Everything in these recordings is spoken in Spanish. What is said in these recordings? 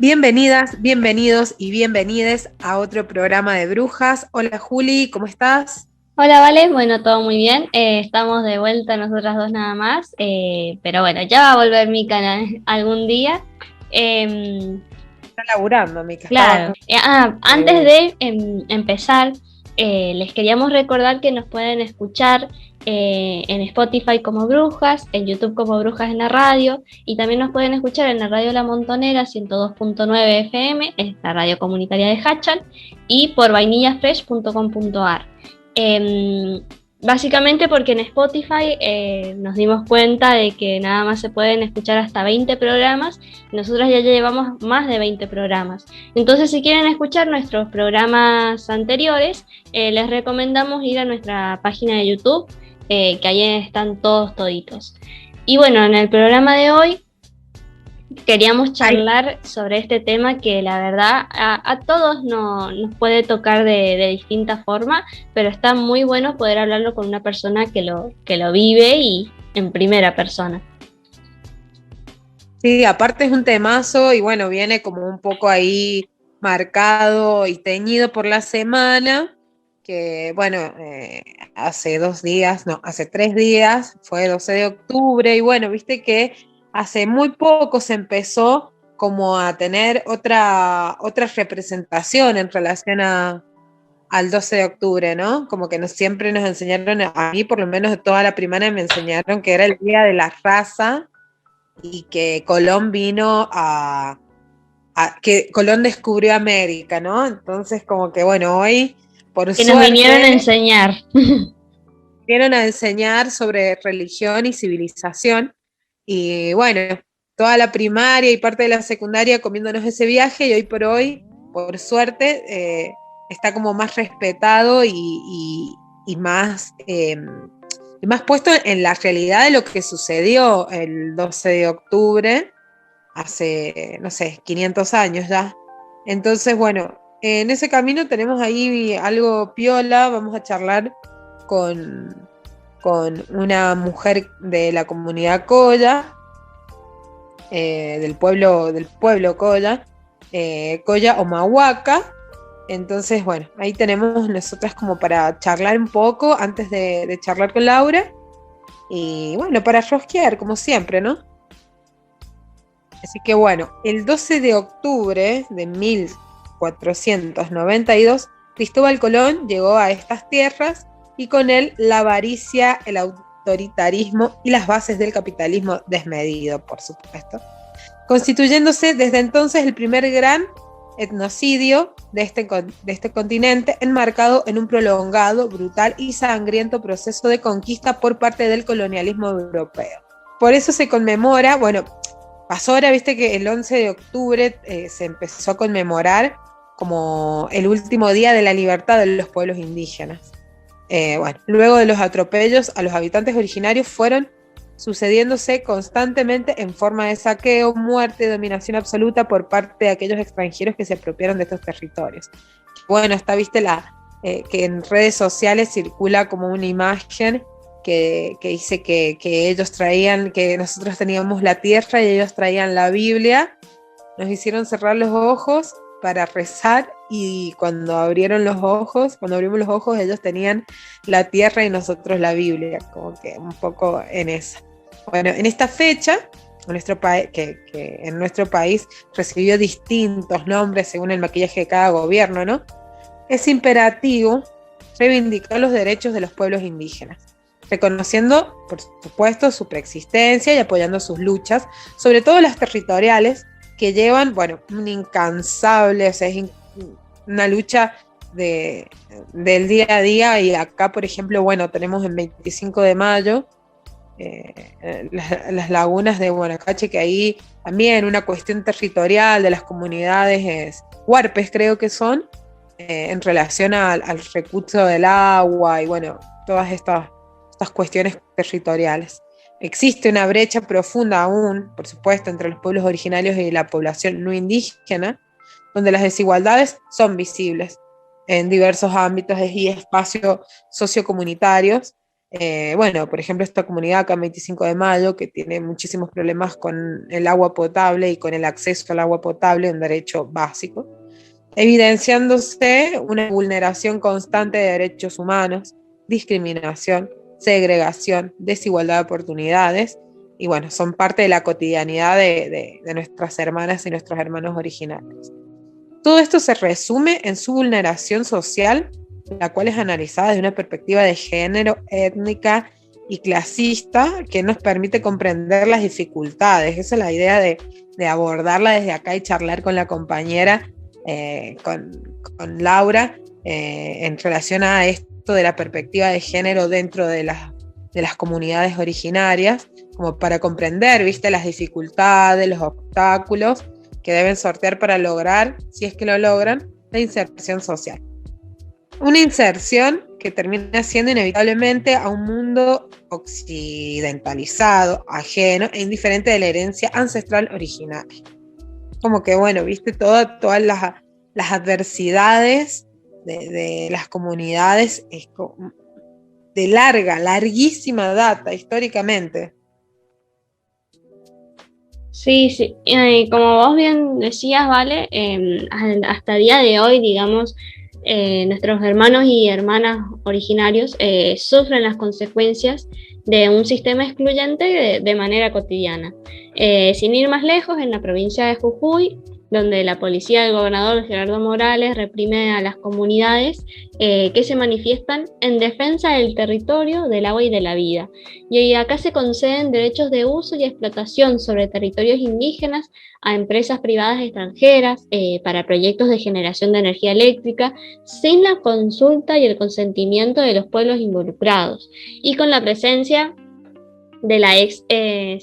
Bienvenidas, bienvenidos y bienvenides a otro programa de Brujas. Hola Juli, ¿cómo estás? Hola, Vale, bueno, todo muy bien. Estamos de vuelta nosotras dos nada más, pero bueno, ya va a volver Mica algún día. Em, Está laburando, Mica, claro. estaba... Antes de empezar, les queríamos recordar que nos pueden escuchar en Spotify como Brujas, en YouTube como Brujas en la radio, y también nos pueden escuchar en la radio La Montonera 102.9 FM, es la radio comunitaria de Hachal, y por vainillafresh.com.ar. Básicamente porque en Spotify nos dimos cuenta de que nada más se pueden escuchar hasta 20 programas. Nosotros ya llevamos más de 20 programas. Entonces, si quieren escuchar nuestros programas anteriores, les recomendamos ir a nuestra página de YouTube, que ahí están todos toditos. Y bueno, en el programa de hoy queríamos charlar sobre este tema que la verdad a todos nos puede tocar de distinta forma, pero está muy bueno poder hablarlo con una persona que lo vive y en primera persona. Sí, aparte es un temazo y bueno, viene como un poco ahí marcado y teñido por la semana, que bueno, hace 2 días, no, hace 3 días, fue 12 de octubre y bueno, viste que hace muy poco se empezó como a tener otra representación en relación al 12 de octubre, ¿no? Como que siempre nos enseñaron, a mí por lo menos de toda la primaria me enseñaron que era el Día de la Raza y que Colón vino que Colón descubrió América, ¿no? Entonces como que bueno, hoy por Que nos vinieron a suerte enseñar. vinieron a enseñar sobre religión y civilización y bueno, toda la primaria y parte de la secundaria comiéndonos ese viaje y hoy por suerte, está como más respetado y más... y más puesto en la realidad de lo que sucedió el 12 de octubre, hace, no sé, 500 años ya. Entonces, bueno, en ese camino tenemos ahí algo piola, vamos a charlar con una mujer de la comunidad Colla, del pueblo Colla, Colla Omahuaca. Entonces, bueno, ahí tenemos nosotras como para charlar un poco antes de charlar con Laura. Y bueno, para rosquear, como siempre, ¿no? Así que bueno, el 12 de octubre de 1492, Cristóbal Colón llegó a estas tierras y con él la avaricia, el autoritarismo y las bases del capitalismo desmedido, por supuesto, constituyéndose desde entonces el primer gran etnocidio de este continente, enmarcado en un prolongado, brutal y sangriento proceso de conquista por parte del colonialismo europeo. Por eso se conmemora, bueno, pasó ahora, viste que el 11 de octubre se empezó a conmemorar como el último día de la libertad de los pueblos indígenas. Bueno, luego de los atropellos a los habitantes originarios fueron sucediéndose constantemente en forma de saqueo, muerte y dominación absoluta por parte de aquellos extranjeros que se apropiaron de estos territorios. Bueno, está, viste, que en redes sociales circula como una imagen que dice que ellos traían, que nosotros teníamos la tierra y ellos traían la Biblia, nos hicieron cerrar los ojos para rezar y cuando abrimos los ojos, ellos tenían la tierra y nosotros la Biblia, como que un poco en esa. Bueno, en esta fecha, que en nuestro país recibió distintos nombres según el maquillaje de cada gobierno, ¿no? Es imperativo reivindicar los derechos de los pueblos indígenas, reconociendo, por supuesto, su preexistencia y apoyando sus luchas, sobre todo las territoriales, que llevan, bueno, un incansable, o sea, es una lucha del día a día, y acá, por ejemplo, bueno, tenemos el 25 de mayo, las lagunas de Guanacache, que ahí también una cuestión territorial de las comunidades huarpes, creo que son, en relación al recurso del agua y bueno, todas estas cuestiones territoriales. Existe una brecha profunda aún, por supuesto, entre los pueblos originarios y la población no indígena, donde las desigualdades son visibles en diversos ámbitos y espacios sociocomunitarios. Bueno, por ejemplo, esta comunidad acá en 25 de Mayo, que tiene muchísimos problemas con el agua potable y con el acceso al agua potable, un derecho básico, evidenciándose una vulneración constante de derechos humanos, discriminación, segregación, desigualdad de oportunidades, y bueno, son parte de la cotidianidad de nuestras hermanas y nuestros hermanos originarios. Todo esto se resume en su vulneración social, la cual es analizada desde una perspectiva de género, étnica y clasista, que nos permite comprender las dificultades. Esa es la idea de abordarla desde acá y charlar con la compañera, con Laura, en relación a esto de la perspectiva de género dentro de las comunidades originarias, como para comprender, ¿viste?, las dificultades, los obstáculos que deben sortear para lograr, si es que lo logran, la inserción social. Una inserción que termina siendo inevitablemente a un mundo occidentalizado, ajeno e indiferente de la herencia ancestral originaria. Como que, bueno, viste, todas las adversidades de las comunidades de larguísima data, históricamente. Sí, sí. Como vos bien decías, Vale, hasta el día de hoy, digamos, nuestros hermanos y hermanas originarios sufren las consecuencias de un sistema excluyente de manera cotidiana. Sin ir más lejos, en la provincia de Jujuy, donde la policía del gobernador Gerardo Morales reprime a las comunidades que se manifiestan en defensa del territorio, del agua y de la vida. Y acá se conceden derechos de uso y explotación sobre territorios indígenas a empresas privadas extranjeras para proyectos de generación de energía eléctrica sin la consulta y el consentimiento de los pueblos involucrados y con la presencia de la ex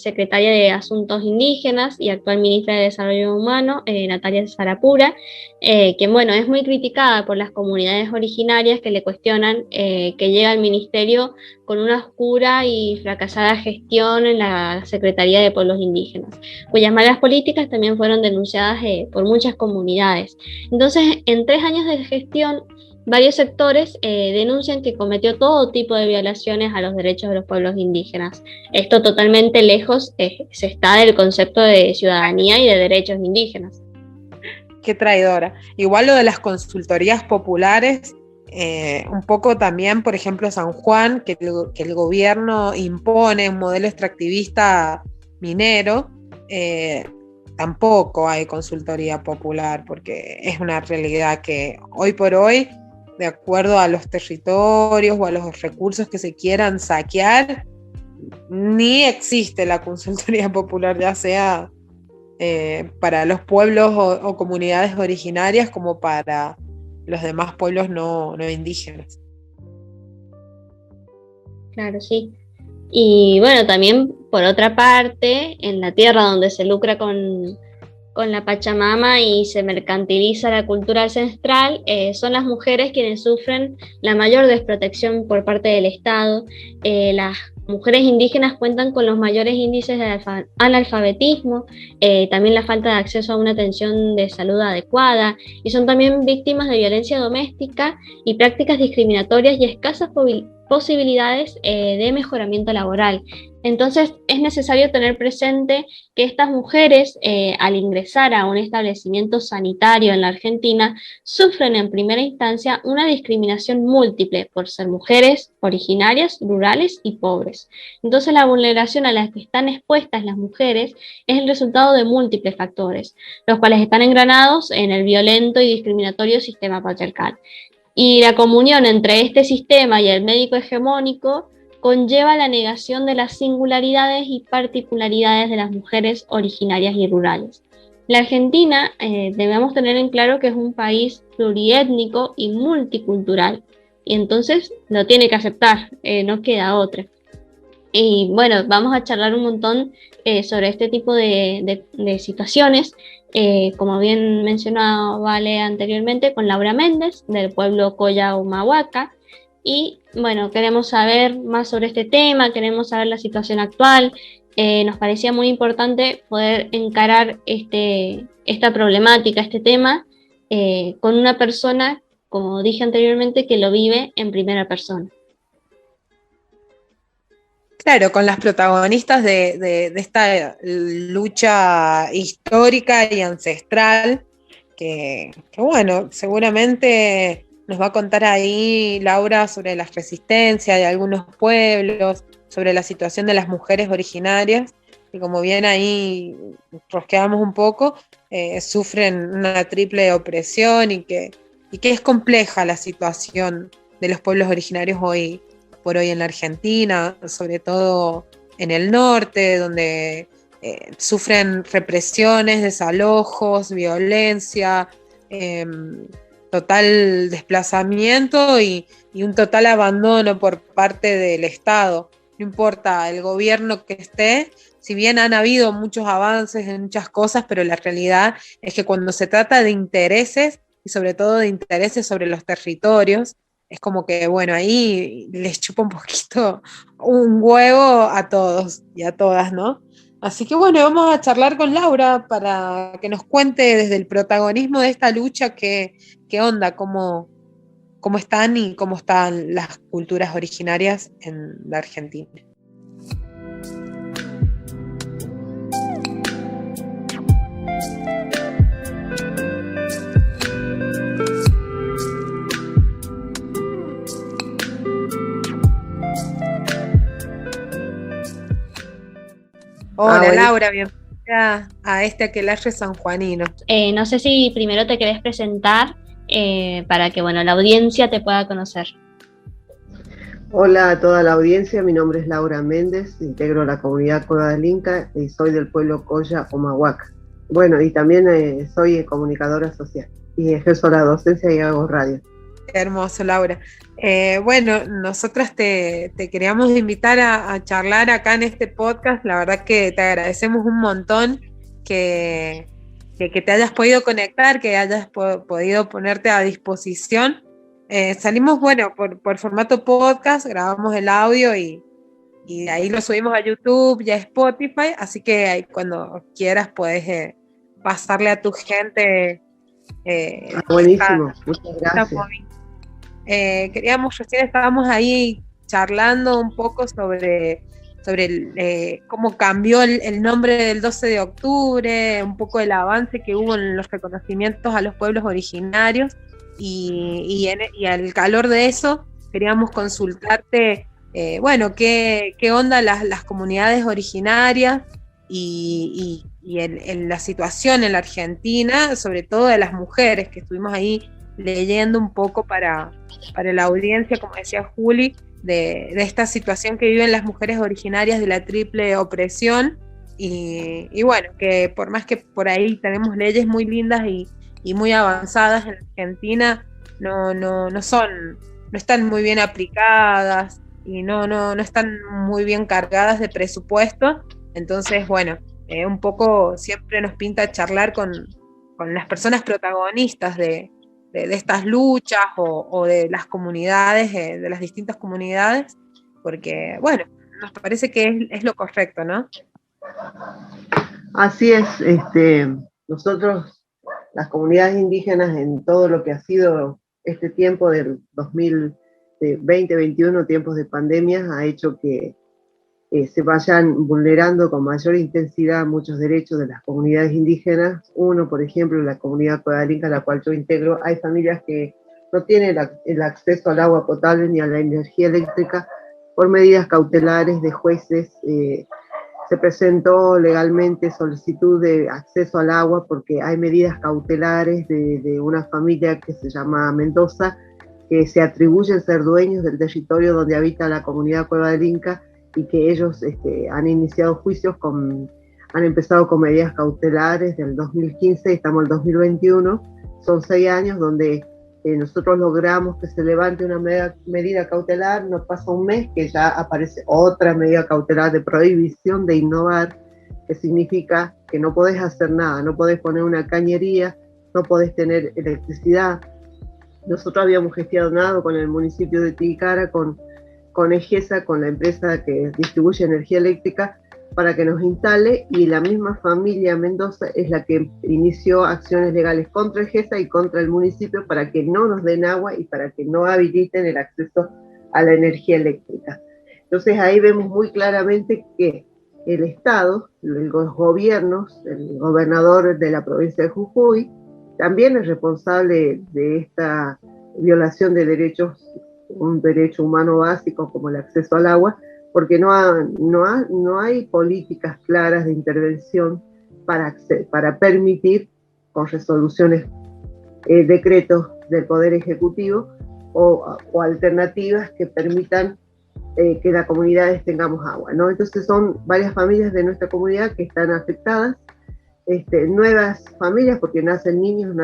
secretaria de Asuntos Indígenas y actual ministra de Desarrollo Humano, Natalia Sarapura, que bueno, es muy criticada por las comunidades originarias que le cuestionan que llega al ministerio con una oscura y fracasada gestión en la Secretaría de Pueblos Indígenas, cuyas malas políticas también fueron denunciadas por muchas comunidades. Entonces, en 3 años de gestión, varios sectores denuncian que cometió todo tipo de violaciones a los derechos de los pueblos indígenas. Esto totalmente lejos se está del concepto de ciudadanía y de derechos indígenas. Qué traidora. Igual lo de las consultorías populares, un poco también, por ejemplo, San Juan, que el gobierno impone un modelo extractivista minero, tampoco hay consultoría popular, porque es una realidad que hoy por hoy, de acuerdo a los territorios o a los recursos que se quieran saquear, ni existe la consultoría popular, ya sea para los pueblos o comunidades originarias como para los demás pueblos no indígenas. Claro, sí. Y bueno, también por otra parte, en la tierra donde se lucra con la Pachamama y se mercantiliza la cultura ancestral, son las mujeres quienes sufren la mayor desprotección por parte del Estado. Las mujeres indígenas cuentan con los mayores índices de analfabetismo, también la falta de acceso a una atención de salud adecuada, y son también víctimas de violencia doméstica y prácticas discriminatorias y escasas posibilidades de mejoramiento laboral. Entonces es necesario tener presente que estas mujeres, al ingresar a un establecimiento sanitario en la Argentina, sufren en primera instancia una discriminación múltiple por ser mujeres originarias, rurales y pobres. Entonces la vulneración a la que están expuestas las mujeres es el resultado de múltiples factores, los cuales están engranados en el violento y discriminatorio sistema patriarcal. Y la comunión entre este sistema y el médico hegemónico conlleva la negación de las singularidades y particularidades de las mujeres originarias y rurales. La Argentina, debemos tener en claro que es un país pluriétnico y multicultural, y entonces lo tiene que aceptar, no queda otra. Y bueno, vamos a charlar un montón sobre este tipo de situaciones, como bien mencionado Vale anteriormente, con Laura Méndez, del pueblo Colla Humahuaca. Y bueno, queremos saber más sobre este tema, queremos saber la situación actual. Nos parecía muy importante poder encarar esta problemática, este tema, con una persona, como dije anteriormente, que lo vive en primera persona. Claro, con las protagonistas de esta lucha histórica y ancestral, que bueno, seguramente nos va a contar ahí Laura sobre las resistencias de algunos pueblos, sobre la situación de las mujeres originarias, y como bien ahí rosqueamos un poco, sufren una triple opresión y que es compleja la situación de los pueblos originarios hoy por hoy en la Argentina, sobre todo en el norte, donde sufren represiones, desalojos, violencia, total desplazamiento y un total abandono por parte del Estado. No importa el gobierno que esté, si bien han habido muchos avances en muchas cosas, pero la realidad es que cuando se trata de intereses, y sobre todo de intereses sobre los territorios, es como que, bueno, ahí les chupa un poquito un huevo a todos y a todas, ¿no? Así que bueno, vamos a charlar con Laura para que nos cuente desde el protagonismo de esta lucha qué onda, cómo están y cómo están las culturas originarias en la Argentina. Hola bueno. Laura, bienvenida a este aquelarre sanjuanino. No sé si primero te querés presentar para que bueno, la audiencia te pueda conocer. Hola a toda la audiencia, mi nombre es Laura Méndez, integro la comunidad Cueva del Inca y soy del pueblo Colla Humahuaca. Bueno, y también soy comunicadora social y ejerzo la docencia y hago radio. Qué hermoso, Laura. Bueno, nosotras te queríamos invitar a charlar acá en este podcast. La verdad que te agradecemos un montón que te hayas podido conectar, que hayas podido ponerte a disposición. Salimos, bueno, por formato podcast, grabamos el audio y de ahí lo subimos a YouTube y a Spotify, así que ahí cuando quieras puedes pasarle a tu gente. Buenísimo, muchas gracias. Recién estábamos ahí charlando un poco sobre cómo cambió el nombre del 12 de octubre, un poco el avance que hubo en los reconocimientos a los pueblos originarios y al calor de eso queríamos consultarte, bueno, qué onda las comunidades originarias y la situación en la Argentina, sobre todo de las mujeres, que estuvimos ahí leyendo un poco para la audiencia, como decía Juli, de esta situación que viven las mujeres originarias de la triple opresión y bueno, que por más que por ahí tenemos leyes muy lindas y muy avanzadas en Argentina, no están muy bien aplicadas y no están muy bien cargadas de presupuesto. Entonces, bueno, un poco siempre nos pinta charlar con las personas protagonistas de estas luchas o de las comunidades, de las distintas comunidades, porque, bueno, nos parece que es lo correcto, ¿no? Así es, nosotros, las comunidades indígenas, en todo lo que ha sido este tiempo del 2021, tiempos de pandemia, ha hecho que se vayan vulnerando con mayor intensidad muchos derechos de las comunidades indígenas. Uno, por ejemplo, la comunidad Cueva del Inca, a la cual yo integro, hay familias que no tienen el acceso al agua potable ni a la energía eléctrica por medidas cautelares de jueces. Se presentó legalmente solicitud de acceso al agua porque hay medidas cautelares de una familia que se llama Mendoza, que se atribuyen ser dueños del territorio donde habita la comunidad Cueva del Inca, y que ellos han iniciado juicios, han empezado con medidas cautelares del 2015, estamos en el 2021, son 6 años donde nosotros logramos que se levante una medida cautelar, no pasa un mes que ya aparece otra medida cautelar de prohibición de innovar, que significa que no podés hacer nada, no podés poner una cañería, no podés tener electricidad. Nosotros habíamos gestionado con el municipio de Tilcara, con EGESA, con la empresa que distribuye energía eléctrica, para que nos instale, y la misma familia Mendoza es la que inició acciones legales contra EGESA y contra el municipio para que no nos den agua y para que no habiliten el acceso a la energía eléctrica. Entonces ahí vemos muy claramente que el Estado, los gobiernos, el gobernador de la provincia de Jujuy, también es responsable de esta violación de derechos, un derecho humano básico como el acceso al agua, porque no hay políticas claras de intervención para permitir con resoluciones, decretos del Poder Ejecutivo o alternativas que permitan que las comunidades tengamos agua, ¿no? Entonces son varias familias de nuestra comunidad que están afectadas, nuevas familias porque nacen niños,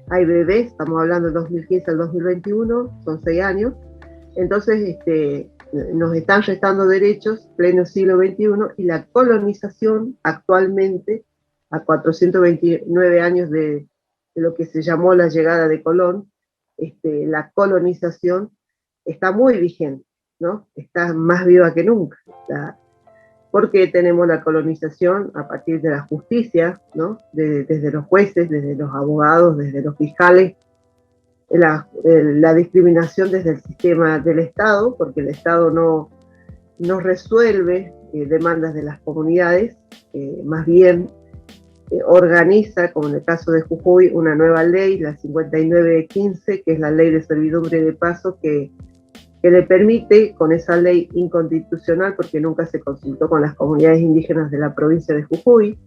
hay bebés, estamos hablando del 2015 al 2021, son 6 años, entonces nos están restando derechos pleno siglo XXI y la colonización actualmente, a 429 años de lo que se llamó la llegada de Colón, la colonización está muy vigente, ¿no? Está más viva que nunca, porque tenemos la colonización a partir de la justicia, ¿no? Desde los jueces, desde los abogados, desde los fiscales, la discriminación desde el sistema del Estado, porque el Estado no resuelve demandas de las comunidades, más bien organiza, como en el caso de Jujuy, una nueva ley, la 5915, que es la ley de servidumbre de paso, que le permite, con esa ley inconstitucional, porque nunca se consultó con las comunidades indígenas de la provincia de Jujuy,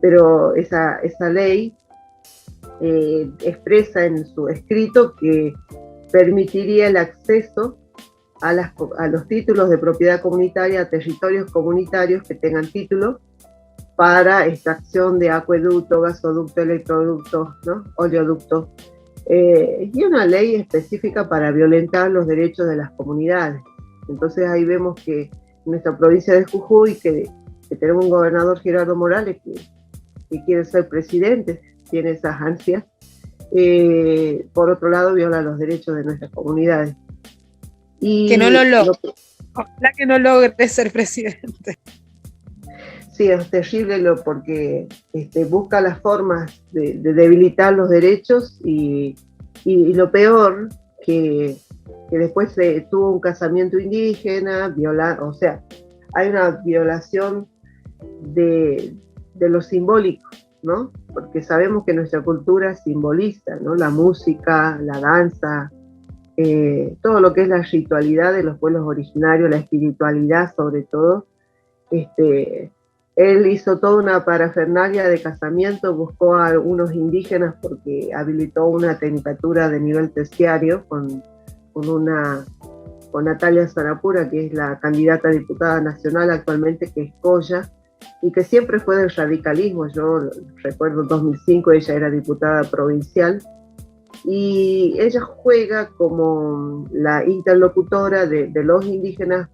pero esa ley expresa en su escrito que permitiría el acceso a los títulos de propiedad comunitaria, a territorios comunitarios que tengan título para extracción de acueducto, gasoducto, electroducto, ¿no? Oleoducto, y una ley específica para violentar los derechos de las comunidades. Entonces ahí vemos que en nuestra provincia de Jujuy, que tenemos un gobernador, Gerardo Morales, que quiere ser presidente, tiene esas ansias, por otro lado viola los derechos de nuestras comunidades. Y que no lo logre. Ojalá que no logre ser presidente. Sí, es terrible porque busca las formas de debilitar los derechos y lo peor, que después tuvo un casamiento indígena, o sea, hay una violación de lo simbólico, ¿no? Porque sabemos que nuestra cultura simboliza, ¿no? La música, la danza, todo lo que es la ritualidad de los pueblos originarios, la espiritualidad sobre todo. Él hizo toda una parafernalia de casamiento, buscó a algunos indígenas porque habilitó una tecnicatura de nivel terciario con Natalia Sarapura, que es la candidata a diputada nacional actualmente, que es Coya, y que siempre fue del radicalismo. Yo recuerdo en 2005 ella era diputada provincial, y ella juega como la interlocutora de los indígenas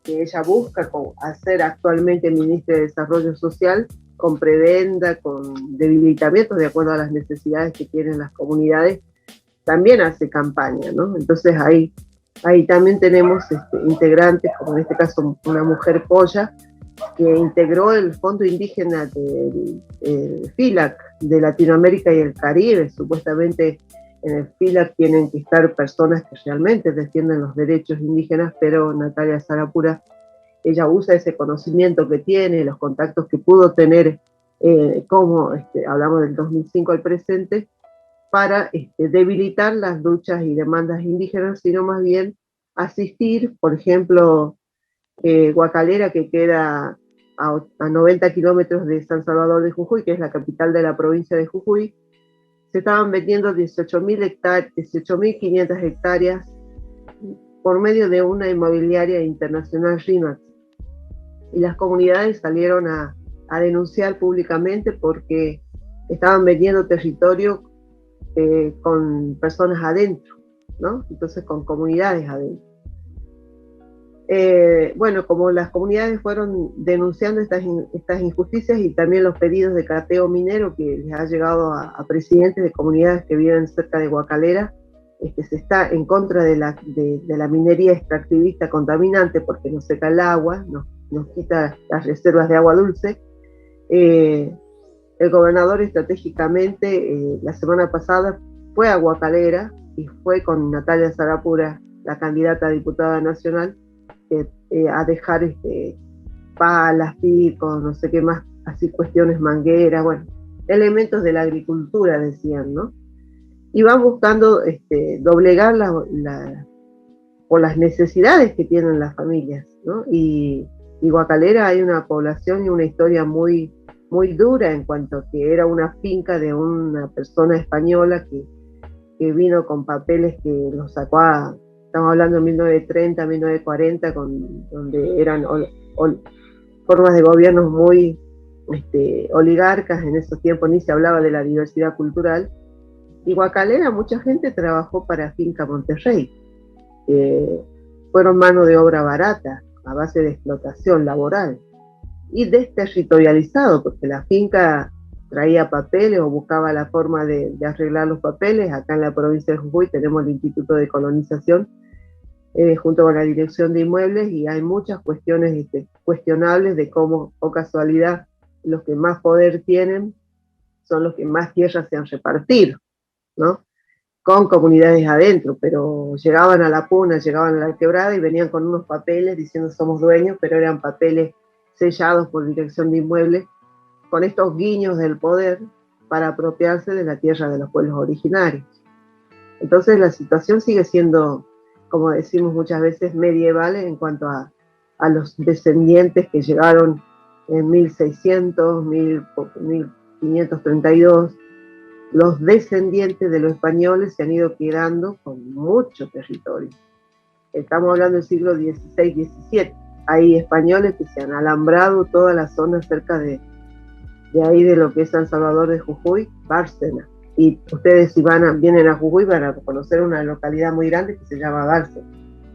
que ella busca hacer actualmente ministra de Desarrollo Social, con prebenda, con debilitamientos de acuerdo a las necesidades que tienen las comunidades, también hace campaña, ¿no? Entonces ahí también tenemos integrantes, como en este caso una mujer polla, que integró el Fondo Indígena del FILAC de Latinoamérica y el Caribe. Supuestamente en el FILAC tienen que estar personas que realmente defienden los derechos indígenas, pero Natalia Sarapura, ella usa ese conocimiento que tiene, los contactos que pudo tener, como hablamos del 2005 al presente, para debilitar las luchas y demandas indígenas, sino más bien asistir, por ejemplo, Guacalera, que queda a 90 kilómetros de San Salvador de Jujuy, que es la capital de la provincia de Jujuy. Se estaban vendiendo 18.500 hectáreas por medio de una inmobiliaria internacional, RIMAX. Y las comunidades salieron a denunciar públicamente porque estaban vendiendo territorio con personas adentro, ¿no? Entonces con comunidades adentro. Bueno, como las comunidades fueron denunciando estas injusticias y también los pedidos de cateo minero que les ha llegado a presidentes de comunidades que viven cerca de Guacalera, se está en contra de la minería extractivista contaminante porque nos seca el agua, nos quita las reservas de agua dulce. El gobernador estratégicamente la semana pasada fue a Guacalera y fue con Natalia Sarapura, la candidata a diputada nacional, a dejar palas, picos, no sé qué más, así cuestiones mangueras, bueno, elementos de la agricultura, decían, ¿no? Y van buscando doblegar por las necesidades que tienen las familias, ¿no? Y Guacalera hay una población y una historia muy, muy dura en cuanto a que era una finca de una persona española que vino con papeles que los sacó estamos hablando de 1930, 1940, donde eran formas de gobiernos muy oligarcas. En esos tiempos ni se hablaba de la diversidad cultural. Y Guacalera, mucha gente trabajó para Finca Monterrey. Fueron mano de obra barata, a base de explotación laboral. Y desterritorializado, porque la finca traía papeles o buscaba la forma de arreglar los papeles. Acá en la provincia de Jujuy tenemos el Instituto de Colonización, junto con la Dirección de Inmuebles, y hay muchas cuestiones cuestionables de cómo, o casualidad, los que más poder tienen son los que más tierras se han repartido, ¿no? Con comunidades adentro, pero llegaban a la puna, llegaban a la quebrada y venían con unos papeles diciendo somos dueños, pero eran papeles sellados por Dirección de Inmuebles, con estos guiños del poder para apropiarse de la tierra de los pueblos originarios. Entonces la situación sigue siendo, como decimos muchas veces, medieval en cuanto a los descendientes que llegaron en 1600, 1532. Los descendientes de los españoles se han ido quedando con mucho territorio. Estamos hablando del siglo XVI, XVII. Hay españoles que se han alambrado toda la zona cerca de ahí de lo que es San Salvador de Jujuy, Bárcena. Y ustedes si vienen a Jujuy van a conocer una localidad muy grande que se llama Bárcena.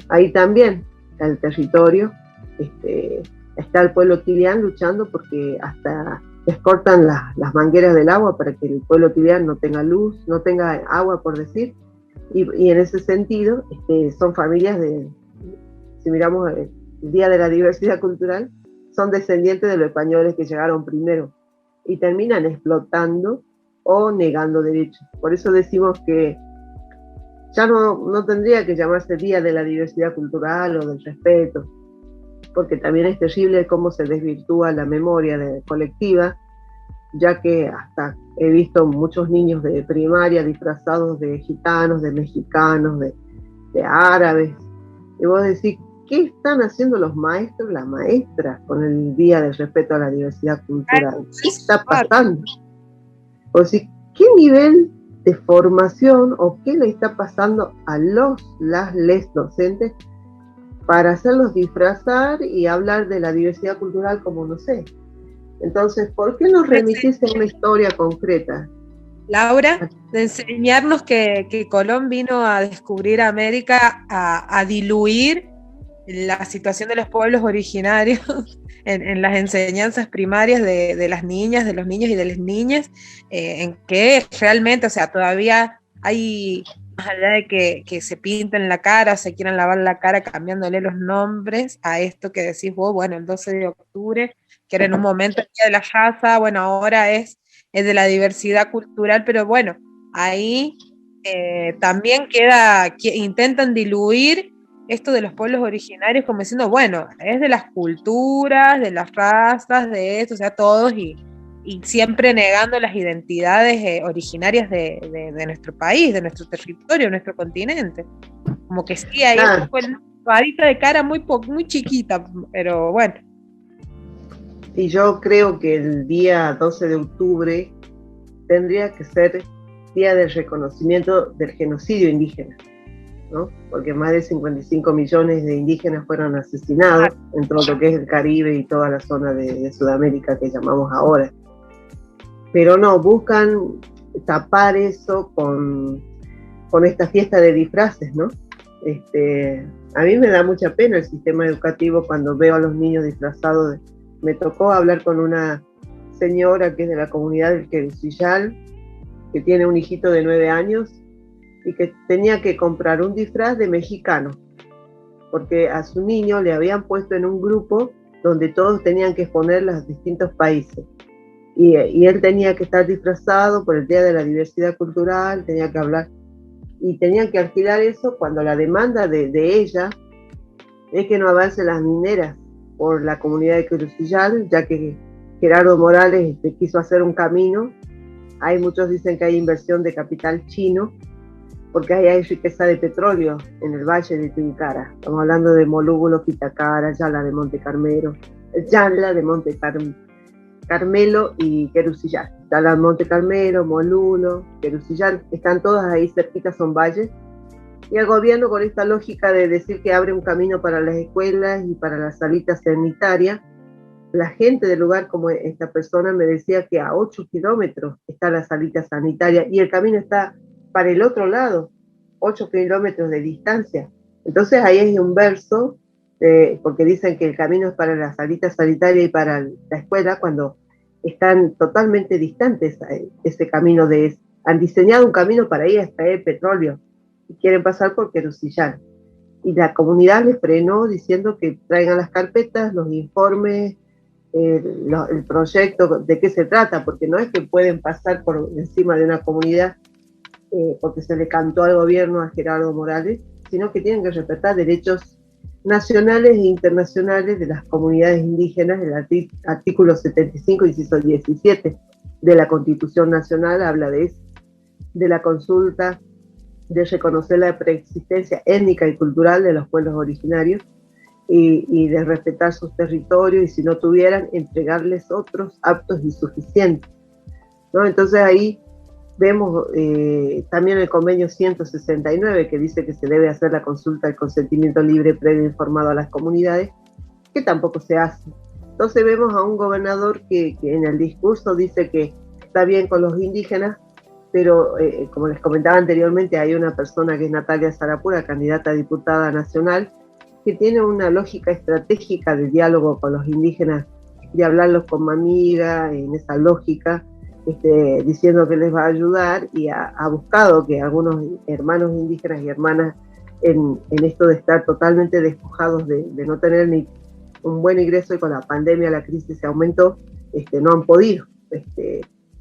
Ahí también está el territorio, está el pueblo Tilián luchando porque hasta les cortan las mangueras del agua para que el pueblo Tilián no tenga luz, no tenga agua, por decir. Y en ese sentido son familias si miramos el Día de la Diversidad Cultural, son descendientes de los españoles que llegaron primero y terminan explotando o negando derechos. Por eso decimos que ya no tendría que llamarse Día de la Diversidad Cultural o del respeto, porque también es terrible cómo se desvirtúa la memoria colectiva, ya que hasta he visto muchos niños de primaria disfrazados de gitanos, de mexicanos, de árabes, y vos decís, ¿qué están haciendo los maestros, las maestras con el Día del Respeto a la Diversidad Cultural? ¿Qué está pasando? O sea, ¿qué nivel de formación o qué le está pasando a les docentes para hacerlos disfrazar y hablar de la diversidad cultural como no sé? Entonces, ¿por qué no remitirse a una historia concreta? Laura, de enseñarnos que Colón vino a descubrir América, a diluir la situación de los pueblos originarios en las enseñanzas primarias de las niñas, de los niños y de las niñas, en que realmente, o sea, todavía hay, más allá de que se pinten la cara, se quieran lavar la cara cambiándole los nombres a esto que decís vos, bueno, el 12 de octubre, que era en un momento el Día de la Raza, bueno, ahora es de la diversidad cultural, pero bueno, ahí también intentan diluir esto de los pueblos originarios como diciendo, bueno, es de las culturas, de las razas, de esto, o sea, todos, y siempre negando las identidades originarias de nuestro país, de nuestro territorio, de nuestro continente. Como que sí, hay una varita de cara muy chiquita, pero bueno. Y yo creo que el día 12 de octubre tendría que ser día del reconocimiento del genocidio indígena, ¿no? Porque más de 55 millones de indígenas fueron asesinados en todo lo que es el Caribe y toda la zona de Sudamérica que llamamos ahora. Pero no, buscan tapar eso con esta fiesta de disfraces, ¿no? A mí me da mucha pena el sistema educativo cuando veo a los niños disfrazados. Me tocó hablar con una señora que es de la comunidad del Quercillal, que tiene un hijito de 9 años, y que tenía que comprar un disfraz de mexicano, porque a su niño le habían puesto en un grupo donde todos tenían que exponer los distintos países. Y él tenía que estar disfrazado por el Día de la Diversidad Cultural, tenía que hablar, y tenían que alquilar eso cuando la demanda de ella es que no avancen las mineras por la comunidad de Querusillal, ya que Gerardo Morales quiso hacer un camino. Hay muchos dicen que hay inversión de capital chino, porque ahí hay riqueza de petróleo en el valle de Tilcara. Estamos hablando de Molúbulo, Quitacara, Yala de Monte Carmelo, Yala de Monte Carmelo y Querusillal. Yala de Monte Carmelo, Molúbulo, Querusillal, están todas ahí cerquitas, son valles. Y el gobierno, con esta lógica de decir que abre un camino para las escuelas y para las salitas sanitarias, la gente del lugar, como esta persona me decía, que a 8 kilómetros está la salita sanitaria y el camino está para el otro lado, 8 kilómetros de distancia. Entonces ahí hay un verso, porque dicen que el camino es para la salita sanitaria y para la escuela, cuando están totalmente distantes ese camino. Han diseñado un camino para ir hasta el petróleo y quieren pasar por Querusillal. Y la comunidad les frenó diciendo que traigan las carpetas, los informes, el proyecto, de qué se trata, porque no es que pueden pasar por encima de una comunidad porque se le cantó al gobierno, a Gerardo Morales, sino que tienen que respetar derechos nacionales e internacionales de las comunidades indígenas. El artículo 75, inciso 17 de la Constitución Nacional habla de eso, de la consulta, de reconocer la preexistencia étnica y cultural de los pueblos originarios y de respetar sus territorios, y si no tuvieran, entregarles otros aptos y suficientes, ¿no? Entonces ahí vemos también el convenio 169, que dice que se debe hacer la consulta del consentimiento libre previo informado a las comunidades, que tampoco se hace. Entonces vemos a un gobernador que en el discurso dice que está bien con los indígenas, pero como les comentaba anteriormente, hay una persona que es Natalia Sarapura, candidata a diputada nacional, que tiene una lógica estratégica de diálogo con los indígenas, de hablarlos como amiga, en esa lógica, diciendo que les va a ayudar, y ha buscado que algunos hermanos indígenas y hermanas en esto de estar totalmente despojados de no tener ni un buen ingreso, y con la pandemia la crisis se aumentó, no han podido,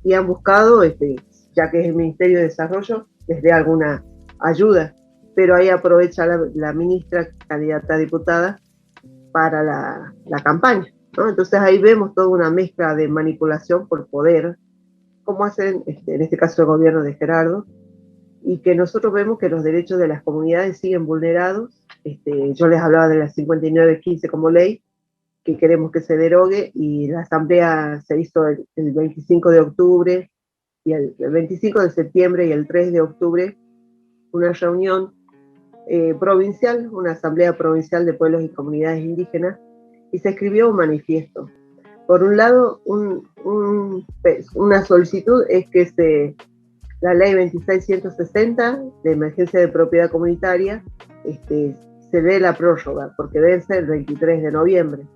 y han buscado, ya que es el Ministerio de Desarrollo, les dé alguna ayuda, pero ahí aprovecha la ministra candidata a diputada para la campaña, ¿no? Entonces ahí vemos toda una mezcla de manipulación por poder, como hacen en este caso el gobierno de Gerardo, y que nosotros vemos que los derechos de las comunidades siguen vulnerados. Yo les hablaba de la 5915 como ley, que queremos que se derogue, y la asamblea se hizo el 25 de octubre, y el 25 de septiembre y el 3 de octubre, una reunión provincial, una asamblea provincial de pueblos y comunidades indígenas, y se escribió un manifiesto. Por un lado, una solicitud es que la ley 26160 de emergencia de propiedad comunitaria se dé la prórroga, porque vence el 23 de noviembre.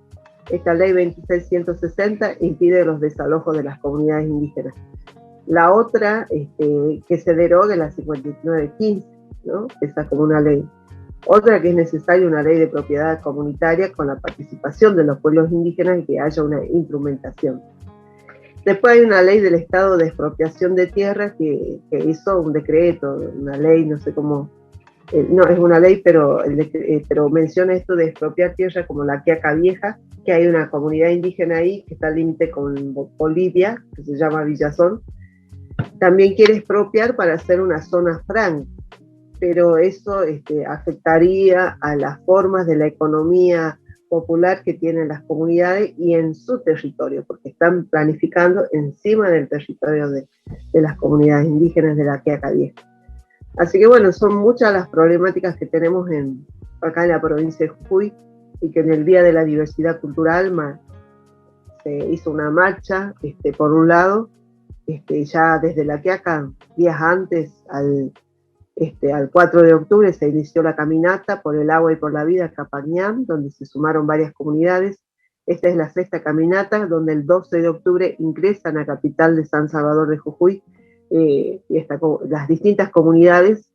Esta ley 26160 impide los desalojos de las comunidades indígenas. La otra, que se derogue la 5915, ¿no? Esa como una ley. Otra, que es necesaria una ley de propiedad comunitaria con la participación de los pueblos indígenas y que haya una instrumentación. Después hay una ley del Estado de expropiación de tierras que hizo un decreto, una ley, no sé cómo, no es una ley, pero menciona esto de expropiar tierra como la Quiaca Vieja, que hay una comunidad indígena ahí que está al límite con Bolivia, que se llama Villazón. También quiere expropiar para hacer una zona franca, pero eso afectaría a las formas de la economía popular que tienen las comunidades y en su territorio, porque están planificando encima del territorio de las comunidades indígenas de la Quiaca Vieja. Así que bueno, son muchas las problemáticas que tenemos acá en la provincia de Jujuy, y que en el Día de la Diversidad Cultural se hizo una marcha, por un lado, ya desde la Quiaca, días antes, al 4 de octubre se inició la caminata por el agua y por la vida Capañán, donde se sumaron varias comunidades. Esta es la 6ª caminata, donde el 12 de octubre ingresan a la capital de San Salvador de Jujuy las distintas comunidades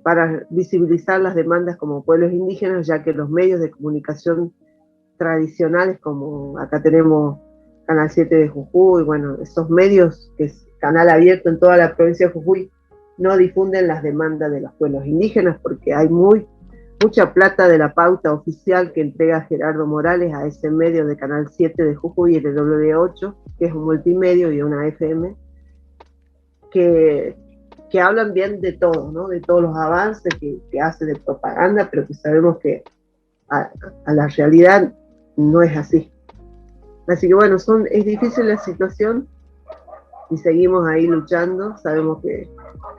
para visibilizar las demandas como pueblos indígenas, ya que los medios de comunicación tradicionales, como acá tenemos Canal 7 de Jujuy, bueno, esos medios, que es canal abierto en toda la provincia de Jujuy, no difunden las demandas de los pueblos indígenas, porque hay muy mucha plata de la pauta oficial que entrega Gerardo Morales a ese medio de Canal 7 de Jujuy, el W8, que es un multimedio y una FM, que hablan bien de todo, ¿no? De todos los avances que hace de propaganda, pero que sabemos que a la realidad no es así. Así que bueno, es difícil la situación y seguimos ahí luchando. Sabemos que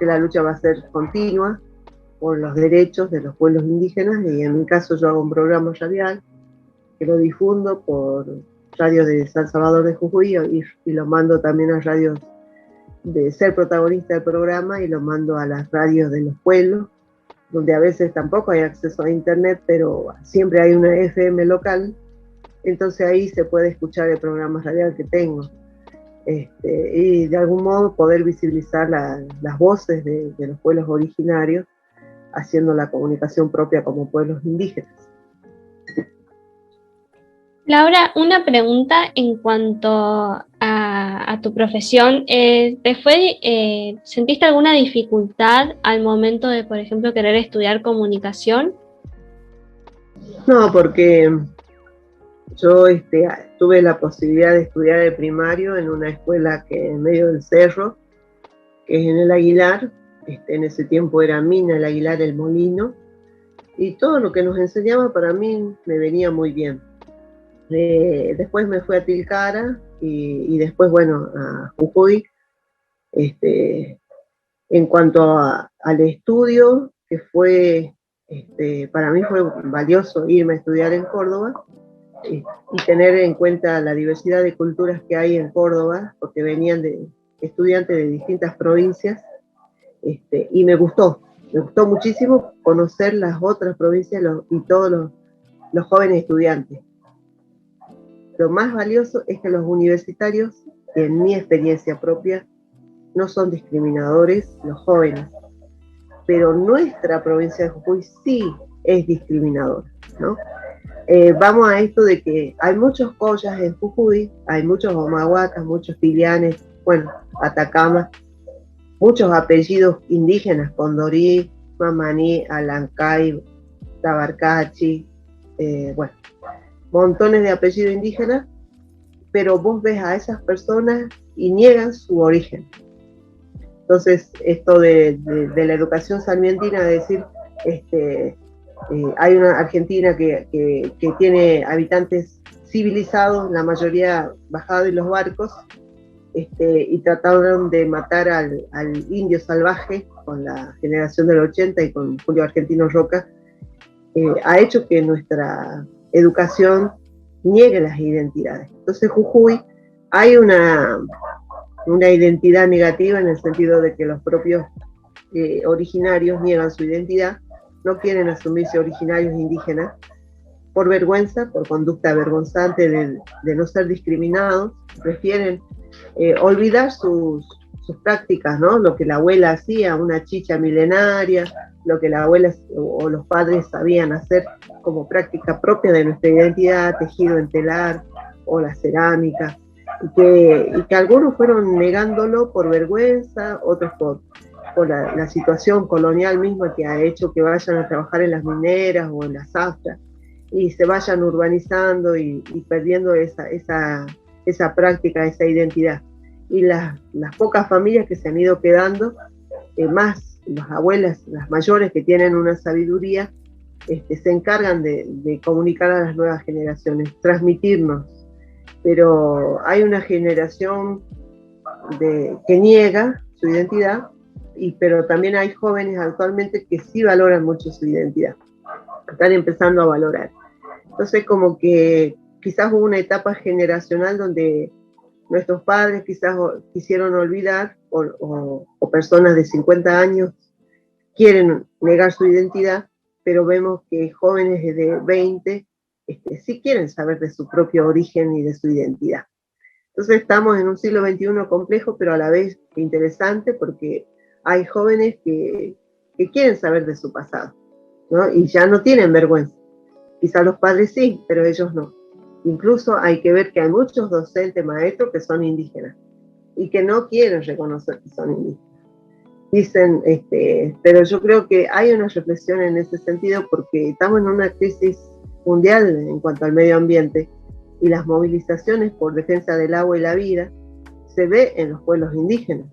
la lucha va a ser continua por los derechos de los pueblos indígenas, y en mi caso yo hago un programa radial que lo difundo por radio de San Salvador de Jujuy y lo mando también a radios de Ser Protagonista del programa, y lo mando a las radios de los pueblos, donde a veces tampoco hay acceso a internet, pero siempre hay una FM local, entonces ahí se puede escuchar el programa radial que tengo. Y de algún modo poder visibilizar las voces de los pueblos originarios, haciendo la comunicación propia como pueblos indígenas. Laura, una pregunta en cuanto a tu profesión. ¿Sentiste alguna dificultad al momento de, por ejemplo, querer estudiar comunicación? No, porque yo tuve la posibilidad de estudiar el primario en una escuela que en medio del cerro, que es en el Aguilar. En ese tiempo era Mina el Aguilar, el Molino, y todo lo que nos enseñaba para mí me venía muy bien. Después me fui a Tilcara y después, bueno, a Jujuy. En cuanto al estudio, que fue, para mí fue valioso irme a estudiar en Córdoba y tener en cuenta la diversidad de culturas que hay en Córdoba, porque venían estudiantes de distintas provincias, y me gustó muchísimo conocer las otras provincias y todos los jóvenes estudiantes. Lo más valioso es que los universitarios, en mi experiencia propia, no son discriminadores, los jóvenes, pero nuestra provincia de Jujuy sí es discriminadora, ¿no? Vamos a esto de que hay muchos collas en Jujuy, hay muchos omahuacas, muchos tilianes, bueno, Atacama, muchos apellidos indígenas, Condorí, Mamaní, Alancay, Tabarcachi, bueno, montones de apellidos indígenas, pero vos ves a esas personas y niegan su origen. Entonces, esto de la educación sarmientina, de decir, hay una Argentina que tiene habitantes civilizados, la mayoría bajada de los barcos, y trataron de matar al indio salvaje con la generación del 80 y con Julio Argentino Roca, ha hecho que nuestra educación niegue las identidades. Entonces, Jujuy, hay una identidad negativa en el sentido de que los propios originarios niegan su identidad, no quieren asumirse originarios indígenas por vergüenza, por conducta vergonzante de no ser discriminados, prefieren olvidar sus prácticas, ¿no? Lo que la abuela hacía, una chicha milenaria, lo que la abuela o los padres sabían hacer como práctica propia de nuestra identidad, tejido en telar o la cerámica, y que algunos fueron negándolo por vergüenza, otros por la situación colonial misma que ha hecho que vayan a trabajar en las mineras o en las zafras y se vayan urbanizando y perdiendo esa práctica, esa identidad. Y las pocas familias que se han ido quedando, más las abuelas, las mayores que tienen una sabiduría, se encargan de comunicar a las nuevas generaciones, transmitirnos. Pero hay una generación que niega su identidad, pero también hay jóvenes actualmente que sí valoran mucho su identidad, están empezando a valorar. Entonces, como que quizás hubo una etapa generacional donde nuestros padres quizás quisieron olvidar, o personas de 50 años quieren negar su identidad, pero vemos que jóvenes de 20 sí quieren saber de su propio origen y de su identidad. Entonces estamos en un siglo XXI complejo, pero a la vez interesante, porque hay jóvenes que quieren saber de su pasado, ¿no? Y ya no tienen vergüenza. Quizás los padres sí, pero ellos no. Incluso hay que ver que hay muchos docentes, maestros que son indígenas y que no quieren reconocer que son indígenas. Dicen, pero yo creo que hay una reflexión en ese sentido porque estamos en una crisis mundial en cuanto al medio ambiente y las movilizaciones por defensa del agua y la vida se ve en los pueblos indígenas.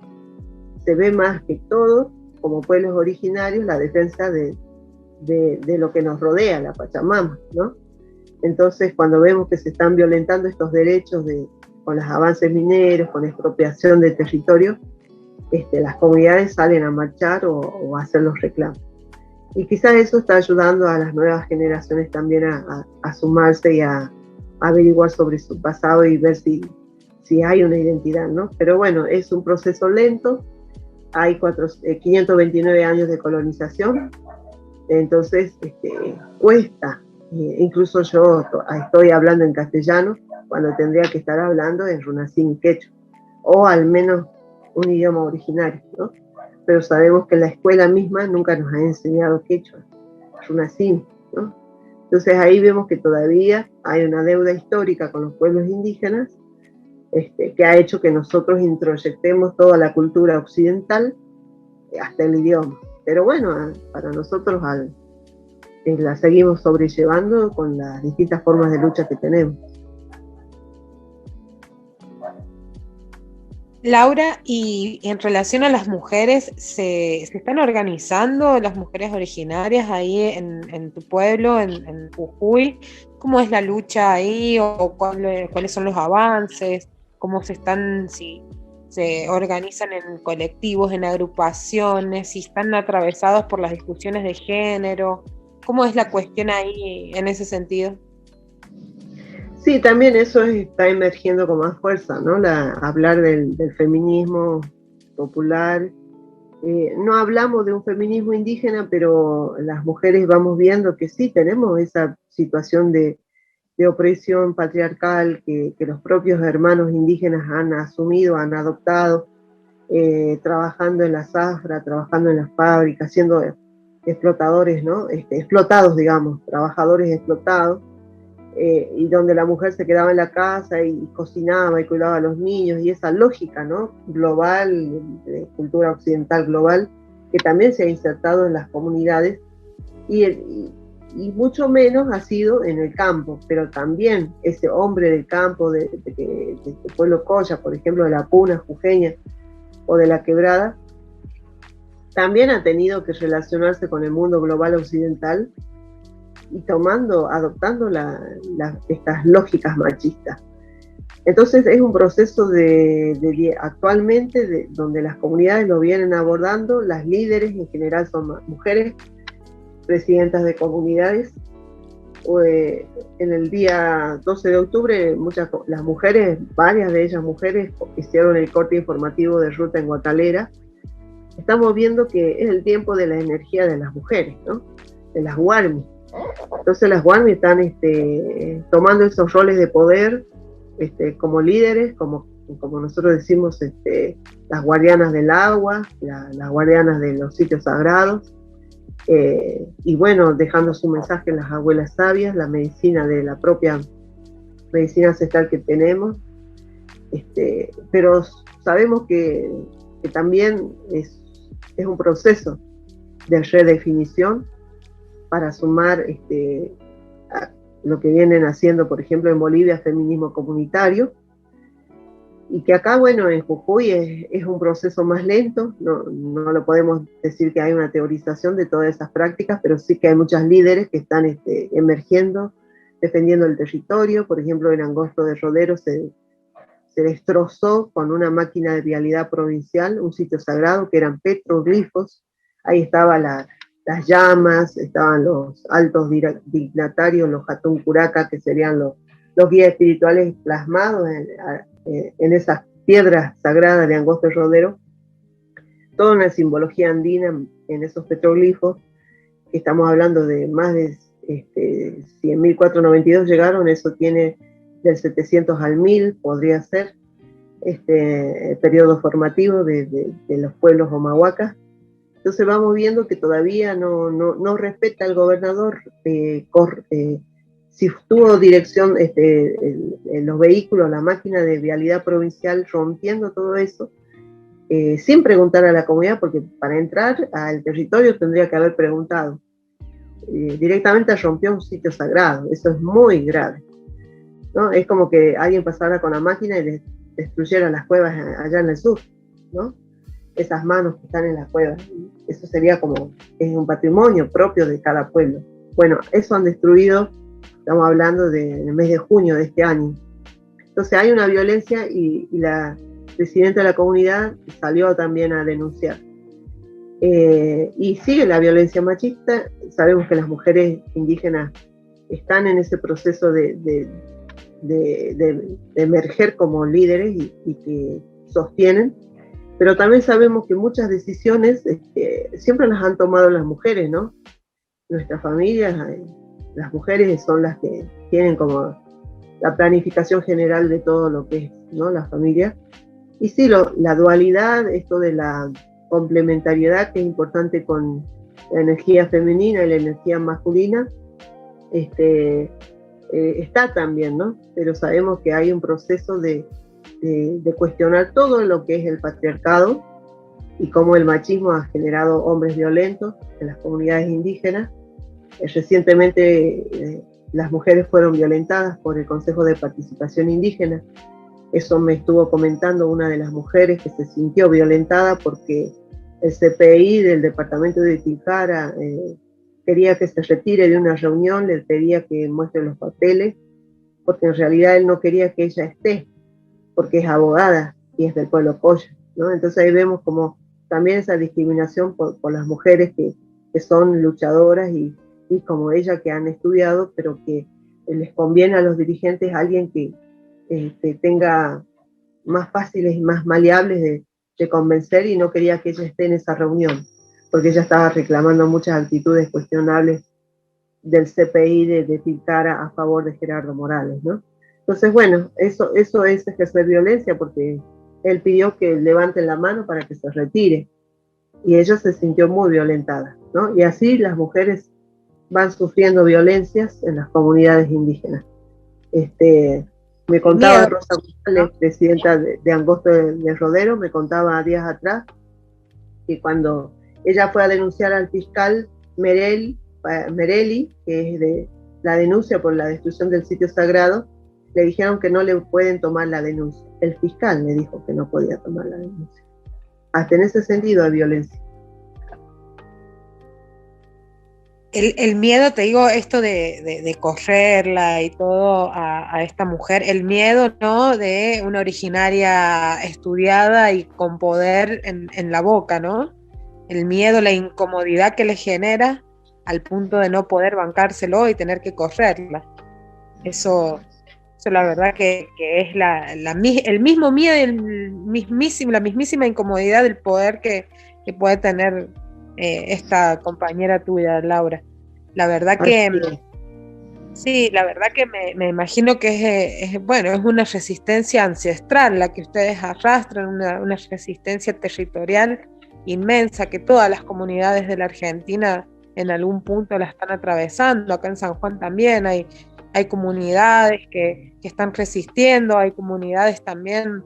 Se ve más que todo, como pueblos originarios, la defensa de lo que nos rodea, la Pachamama, ¿no? Entonces, cuando vemos que se están violentando estos derechos con los avances mineros, con expropiación de territorio, las comunidades salen a marchar o a hacer los reclamos. Y quizás eso está ayudando a las nuevas generaciones también a sumarse y a averiguar sobre su pasado y ver si hay una identidad, ¿no? Pero bueno, es un proceso lento, hay 529 años de colonización, entonces cuesta, incluso yo estoy hablando en castellano cuando tendría que estar hablando en runacín y quechua, o al menos un idioma originario, ¿no? Pero sabemos que la escuela misma nunca nos ha enseñado quechua, runacín, ¿no? Entonces ahí vemos que todavía hay una deuda histórica con los pueblos indígenas, que ha hecho que nosotros introyectemos toda la cultura occidental, hasta el idioma. Pero bueno, para nosotros la seguimos sobrellevando con las distintas formas de lucha que tenemos. Laura, y en relación a las mujeres, ¿se están organizando las mujeres originarias ahí en tu pueblo, en Jujuy? ¿Cómo es la lucha ahí o cuáles son los avances? ¿Cómo si se organizan en colectivos, en agrupaciones, si están atravesados por las discusiones de género? ¿Cómo es la cuestión ahí en ese sentido? Sí, también eso está emergiendo con más fuerza, ¿no? Hablar del feminismo popular. No hablamos de un feminismo indígena, pero las mujeres vamos viendo que sí tenemos esa situación de opresión patriarcal que los propios hermanos indígenas han asumido, han adoptado, trabajando en la zafra, trabajando en las fábricas, siendo explotadores, ¿no? Explotados, digamos, trabajadores explotados. Y donde la mujer se quedaba en la casa y cocinaba y cuidaba a los niños, y esa lógica, ¿no? Global, de cultura occidental global, que también se ha insertado en las comunidades, y mucho menos ha sido en el campo, pero también ese hombre del campo, de pueblo Coya, por ejemplo, de la Puna jujeña o de la Quebrada, también ha tenido que relacionarse con el mundo global occidental y adoptando estas lógicas machistas. Entonces es un proceso actualmente donde las comunidades lo vienen abordando, las líderes en general son mujeres, presidentas de comunidades. En el día 12 de octubre las mujeres, varias de ellas mujeres, hicieron el corte informativo de ruta en Guatalera. Estamos viendo que es el tiempo de la energía de las mujeres, ¿no? De las Guarmi. Entonces las Guarmi están tomando esos roles de poder como líderes, como nosotros decimos, las guardianas del agua, las guardianas de los sitios sagrados, y bueno, dejando su mensaje en las abuelas sabias, la medicina de la propia medicina ancestral que tenemos, pero sabemos que también es un proceso de redefinición para sumar a lo que vienen haciendo, por ejemplo, en Bolivia, feminismo comunitario, y que acá, bueno, en Jujuy es un proceso más lento, no lo podemos decir que hay una teorización de todas esas prácticas, pero sí que hay muchas líderes que están emergiendo, defendiendo el territorio. Por ejemplo, en Angosto de Rodero se destrozó con una máquina de vialidad provincial un sitio sagrado que eran petroglifos. Ahí estaba las llamas, estaban los altos dignatarios, los Hatun Curaca, que serían los guías espirituales plasmados en esas piedras sagradas de Angosto de Rodero. Toda una simbología andina en esos petroglifos. Estamos hablando de más de 100.492 llegaron, eso tiene del 700 al 1000, podría ser periodo formativo de los pueblos omahuacas. Entonces vamos viendo que todavía no respeta el gobernador, si tuvo dirección en los vehículos, la máquina de vialidad provincial rompiendo todo eso, sin preguntar a la comunidad, porque para entrar al territorio tendría que haber preguntado. Directamente rompió un sitio sagrado, eso es muy grave, ¿no? Es como que alguien pasara con la máquina y destruyera las cuevas allá en el sur, ¿no? Esas manos que están en las cuevas, eso sería como, es un patrimonio propio de cada pueblo. Bueno, eso han destruido, estamos hablando del mes de junio de este año. Entonces hay una violencia y la presidenta de la comunidad salió también a denunciar. Y sigue la violencia machista. Sabemos que las mujeres indígenas están en ese proceso de emerger como líderes y que sostienen, pero también sabemos que muchas decisiones siempre las han tomado las mujeres, ¿no? Nuestras familias, las mujeres son las que tienen como la planificación general de todo lo que es, ¿no?, la familia. Y sí, la dualidad, esto de la complementariedad que es importante con la energía femenina y la energía masculina, está también, ¿no? Pero sabemos que hay un proceso de cuestionar todo lo que es el patriarcado y cómo el machismo ha generado hombres violentos en las comunidades indígenas. Recientemente las mujeres fueron violentadas por el Consejo de Participación Indígena. Eso me estuvo comentando una de las mujeres que se sintió violentada porque el CPI del departamento de Tilcara quería que se retire de una reunión, le pedía que muestre los papeles, porque en realidad él no quería que ella esté, porque es abogada y es del pueblo Coya, ¿no? Entonces ahí vemos como también esa discriminación por las mujeres que son luchadoras y como ella que han estudiado, pero que les conviene a los dirigentes alguien que tenga más fáciles y más maleables de convencer, y no quería que ella esté en esa reunión, porque ella estaba reclamando muchas actitudes cuestionables del CPI de Tilcara a favor de Gerardo Morales, ¿no? Entonces, bueno, eso es ejercer violencia, porque él pidió que levanten la mano para que se retire, y ella se sintió muy violentada, ¿no? Y así las mujeres van sufriendo violencias en las comunidades indígenas. Me contaba Rosa González, presidenta de Angosto de Rodero, me contaba días atrás que cuando ella fue a denunciar al fiscal Merelli, que es de la denuncia por la destrucción del sitio sagrado, le dijeron que no le pueden tomar la denuncia. El fiscal le dijo que no podía tomar la denuncia. Hasta en ese sentido hay violencia. El miedo, te digo, esto de correrla y todo a esta mujer, el miedo, ¿no?, de una originaria estudiada y con poder en la boca, ¿no? El miedo, la incomodidad que le genera al punto de no poder bancárselo y tener que correrla. Eso la verdad que es el mismo miedo y la mismísima incomodidad del poder que puede tener esta compañera tuya, Laura. La verdad que sí, la verdad que me imagino que es una resistencia ancestral la que ustedes arrastran, una resistencia territorial inmensa que todas las comunidades de la Argentina en algún punto la están atravesando. Acá en San Juan también hay comunidades que están resistiendo, hay comunidades también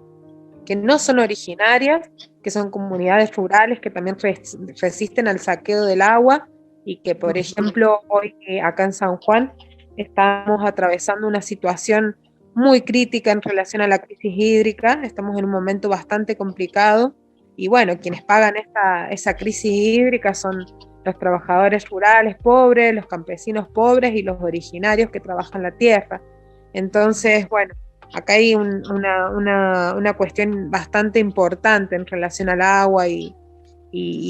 que no son originarias, que son comunidades rurales que también resisten al saqueo del agua, y que, por ejemplo, hoy acá en San Juan estamos atravesando una situación muy crítica en relación a la crisis hídrica. Estamos en un momento bastante complicado, y bueno, quienes pagan esa crisis hídrica son los trabajadores rurales pobres, los campesinos pobres y los originarios que trabajan la tierra. Entonces, bueno, acá hay una cuestión bastante importante en relación al agua y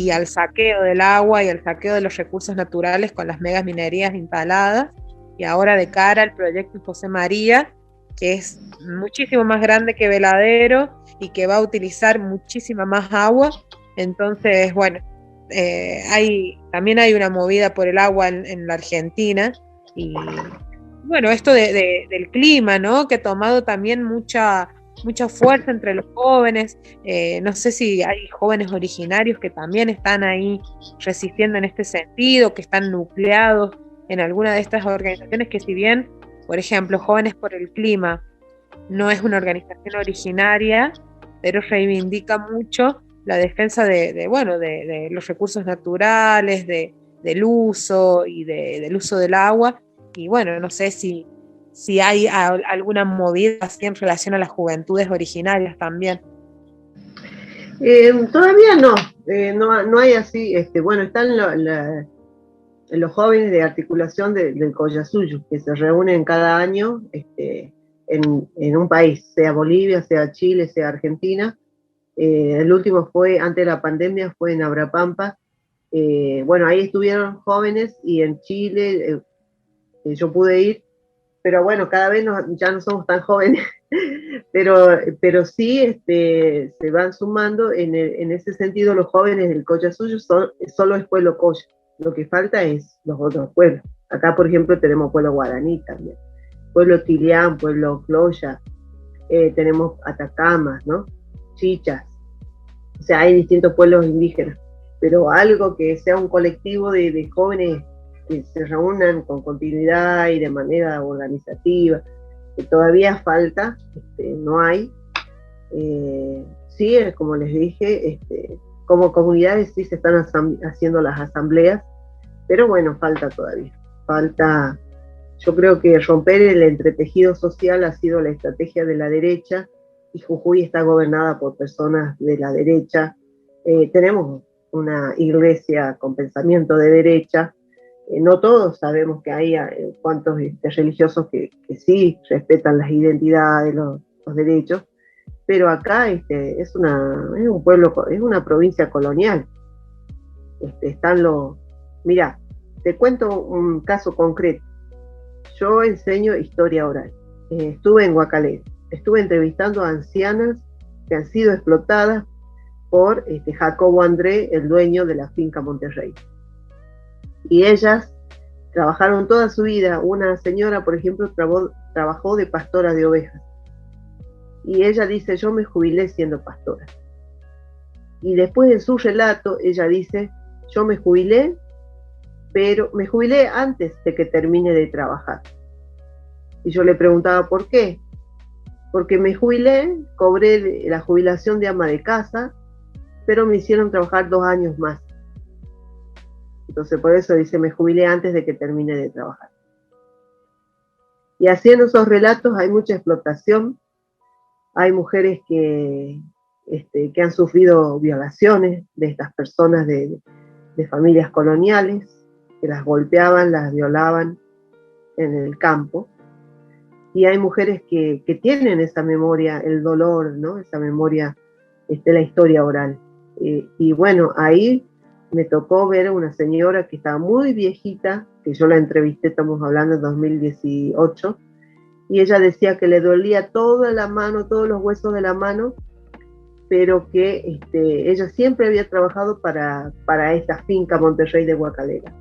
al saqueo del agua y al saqueo de los recursos naturales con las megas minerías instaladas, y ahora de cara al proyecto José María, que es muchísimo más grande que Veladero y que va a utilizar muchísima más agua. Entonces, bueno, también hay una movida por el agua en la Argentina, y bueno, esto del clima, ¿no?, que ha tomado también mucha fuerza entre los jóvenes. No sé si hay jóvenes originarios que también están ahí resistiendo en este sentido, que están nucleados en alguna de estas organizaciones que, si bien, por ejemplo, Jóvenes por el Clima no es una organización originaria, pero reivindica mucho la defensa de los recursos naturales, del uso y del uso del agua. Y bueno, no sé si hay alguna movida así en relación a las juventudes originarias también. Todavía no, no hay así, bueno, están los jóvenes de articulación del Collasuyo, que se reúnen cada año en un país, sea Bolivia, sea Chile, sea Argentina. El último fue, antes de la pandemia, fue en Abrapampa. Bueno, ahí estuvieron jóvenes, y en Chile yo pude ir, pero bueno, cada vez ya no somos tan jóvenes, pero sí se van sumando en ese sentido los jóvenes del Collasuyo. Solo es pueblo Colla, lo que falta es los otros pueblos. Acá, por ejemplo, tenemos pueblo guaraní también, pueblo Tilián, pueblo Cloya, tenemos Atacamas, ¿no? Chichas, o sea, hay distintos pueblos indígenas, pero algo que sea un colectivo de jóvenes que se reúnan con continuidad y de manera organizativa, que todavía falta, no hay. Sí, como les dije, como comunidades sí se están haciendo las asambleas, pero bueno, falta todavía. Falta, yo creo que romper el entretejido social ha sido la estrategia de la derecha, y Jujuy está gobernada por personas de la derecha. Tenemos una iglesia con pensamiento de derecha. No todos sabemos que hay cuantos religiosos que sí respetan las identidades, los derechos, pero acá es un pueblo, es una provincia colonial. Mira, te cuento un caso concreto. Yo enseño historia oral. Estuve en Guacalera, estuve entrevistando a ancianas que han sido explotadas por Jacobo André, el dueño de la finca Monterrey. Y ellas trabajaron toda su vida. Una señora, por ejemplo, trabajó de pastora de ovejas. Y ella dice, yo me jubilé siendo pastora. Y después en su relato, ella dice, yo me jubilé, pero me jubilé antes de que termine de trabajar. Y yo le preguntaba, ¿por qué? Porque me jubilé, cobré la jubilación de ama de casa, pero me hicieron trabajar 2 años más. Entonces por eso dice, me jubilé antes de que termine de trabajar. Y así en esos relatos hay mucha explotación. Hay mujeres que han sufrido violaciones de estas personas de familias coloniales, que las golpeaban, las violaban en el campo. Y hay mujeres que tienen esa memoria, el dolor, ¿no? Esa memoria de la historia oral. Y bueno, ahí me tocó ver a una señora que estaba muy viejita, que yo la entrevisté, estamos hablando de 2018, y ella decía que le dolía toda la mano, todos los huesos de la mano, pero que ella siempre había trabajado para esta finca Monterrey de Guacalera,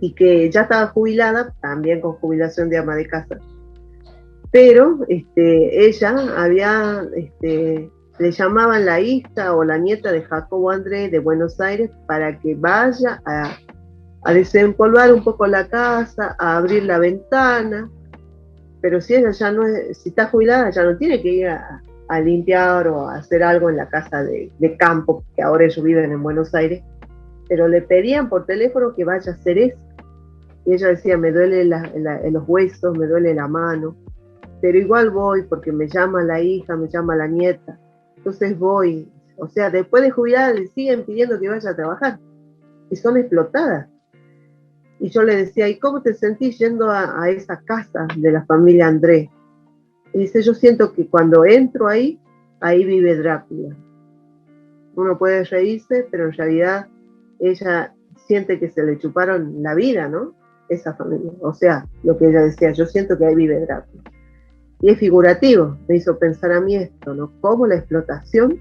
y que ya estaba jubilada, también con jubilación de ama de casa, pero ella había, le llamaban la hija o la nieta de Jacobo André de Buenos Aires para que vaya a desempolvar un poco la casa, a abrir la ventana, pero si ella ya no si está jubilada, ya no tiene que ir a limpiar o a hacer algo en la casa de campo, que ahora ellos viven en Buenos Aires, pero le pedían por teléfono que vaya a hacer eso. Y ella decía, me duele los huesos, me duele la mano, pero igual voy porque me llama la hija, me llama la nieta, entonces voy. O sea, después de jubilar le siguen pidiendo que vaya a trabajar, y son explotadas. Y yo le decía, ¿y cómo te sentís yendo a esa casa de la familia Andrés? Y dice, yo siento que cuando entro ahí vive Drácula. Uno puede reírse, pero en realidad ella siente que se le chuparon la vida, ¿no? Esa familia. O sea, lo que ella decía, yo siento que ahí vive Drácula. Y es figurativo, me hizo pensar a mí esto, ¿no? Cómo la explotación